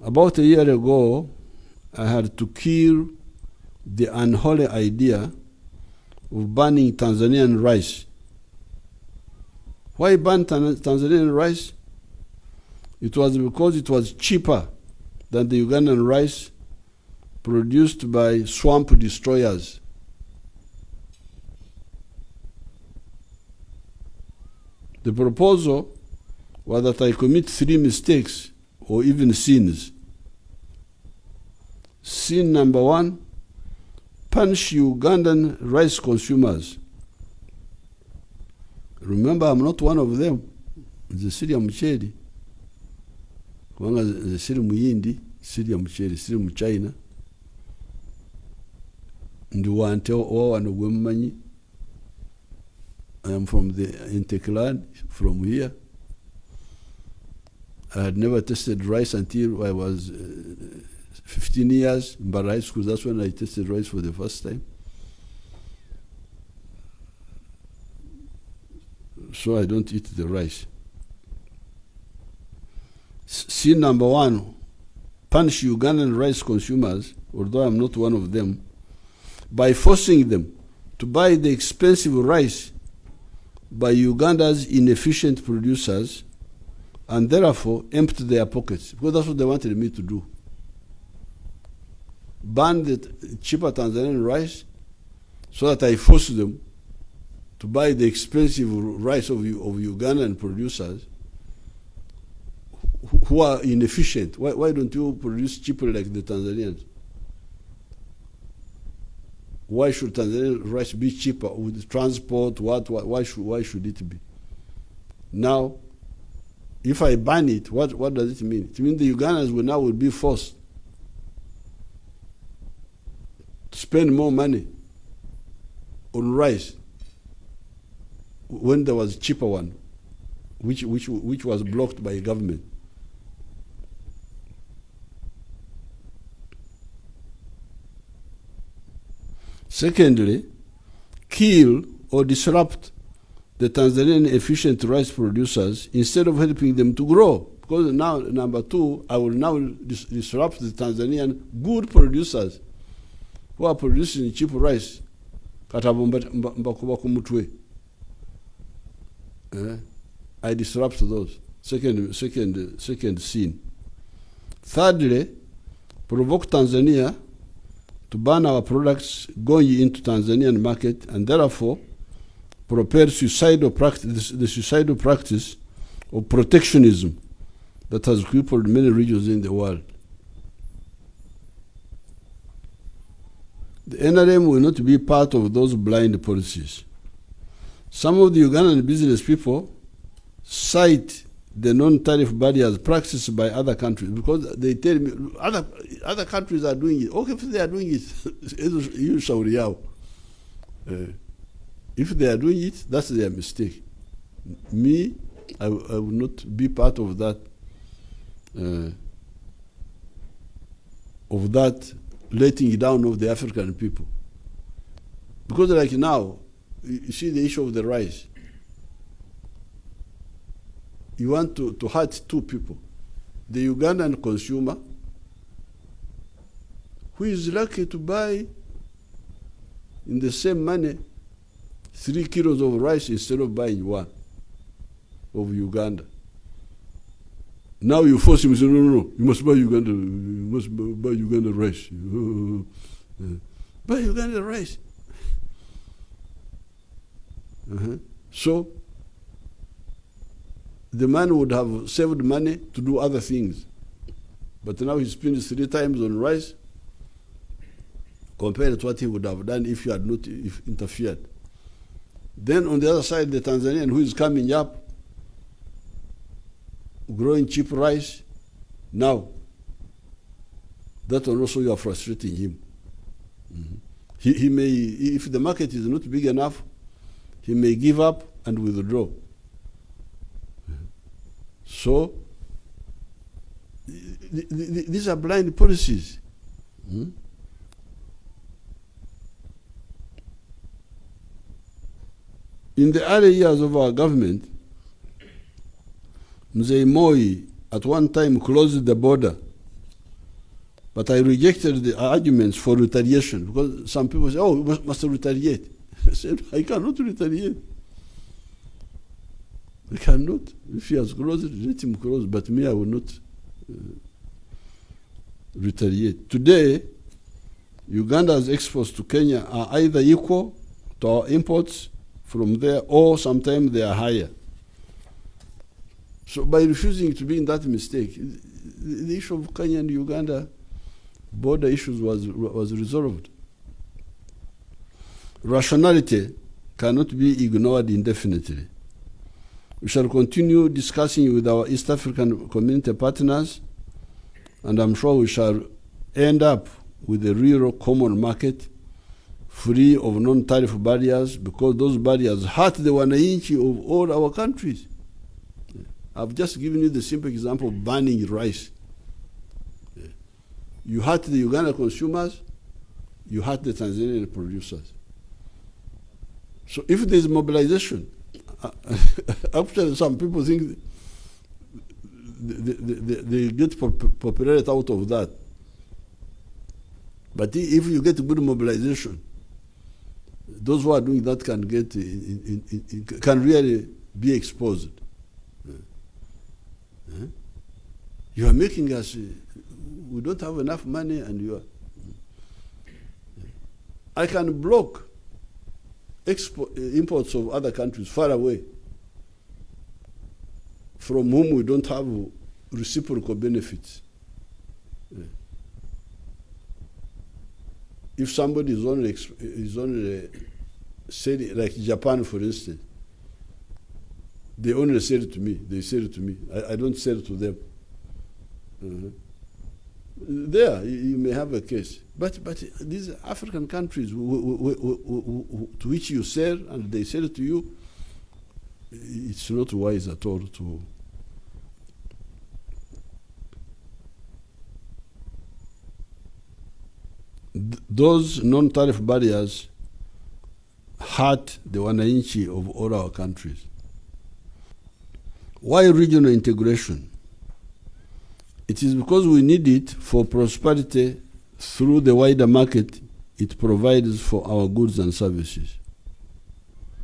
About a year ago, I had to kill the unholy idea of banning Tanzanian rice. Why ban Tanzanian rice? It was because it was cheaper than the Ugandan rice produced by swamp destroyers. The proposal was that I commit 3 mistakes or even sins. Sin number 1, punish Ugandan rice consumers. Remember, I'm not one of them. The Syria mcheli. Kwanga the Syria muyindi, Syria mcheli, Syria mchina. Nduwante wano gwemmanyi. I am from the Interclan, from here. I had never tasted rice until I was 15 years in Bar High School. That's when I tasted rice for the first time. So I don't eat the rice. Sin number 1, punish Ugandan rice consumers, although I'm not one of them, by forcing them to buy the expensive rice by Uganda's inefficient producers and therefore empty their pockets, because that's what they wanted me to do. Ban the cheaper Tanzanian rice so that I force them to buy the expensive rice of Ugandan producers who are inefficient. Why don't you produce cheaper like the Tanzanians? Why should Tanzanian rice be cheaper with transport? Why should it be? Now, if I ban it, what does it mean? It means the Ugandans will be forced to spend more money on rice when there was a cheaper one, which was blocked by the government. Secondly, kill or disrupt the Tanzanian efficient rice producers instead of helping them to grow. Because now, number 2, I will now disrupt the Tanzanian good producers who are producing cheap rice. I disrupt those. Second sin. Thirdly, provoke Tanzania to ban our products going into Tanzanian market and therefore propel the suicidal practice of protectionism that has crippled many regions in the world. The NRM will not be part of those blind policies. Some of the Ugandan business people cite the non-tariff barriers practiced by other countries because they tell me other countries are doing it. Okay, if they are doing it, if they are doing it, that's their mistake. Me, I will not be part of that. Letting down of the African people. Because like now, you see the issue of the rice. You want to hurt 2 people. The Ugandan consumer, who is lucky to buy in the same money 3 kilos of rice instead of buying 1 of Uganda. Now you force him to say, no, you must buy Uganda rice. Buy Uganda rice. So the man would have saved money to do other things. But now he spends 3 times on rice compared to what he would have done if you had not interfered. Then on the other side, the Tanzanian who is coming up, growing cheap rice, now that will also you are frustrating him. He may, if the market is not big enough, he may give up and withdraw. So these are blind policies. In the early years of our government, Mzee Moi at one time closed the border But I rejected the arguments for retaliation because some people say, oh, we must retaliate. I said, I cannot retaliate. I cannot. If he has crossed, let him cross, but me, I will not retaliate. Today, Uganda's exports to Kenya are either equal to our imports from there, or sometimes they are higher. So by refusing to be in that mistake, the issue of Kenya and Uganda border issues was resolved. Rationality cannot be ignored indefinitely. We shall continue discussing with our East African community partners, and I'm sure we shall end up with a real common market free of non-tariff barriers, because those barriers hurt the wananchi of all our countries. I've just given you the simple example of banning rice. You hurt the Uganda consumers, you hurt the Tanzanian producers. So if there's mobilization, actually some people think they get popularity out of that. But if you get good mobilization, those who are doing that can get can really be exposed. You are making us, we don't have enough money, and you are. I can block imports of other countries far away from whom we don't have reciprocal benefits. If somebody is only selling, like Japan, for instance, they only sell it to me. They sell it to me. I don't sell it to them. There, you may have a case. But these African countries to which you sell and they sell it to you, it's not wise at all to. Those non-tariff barriers hurt the wananchi of all our countries. Why regional integration? It is because we need it for prosperity through the wider market it provides for our goods and services.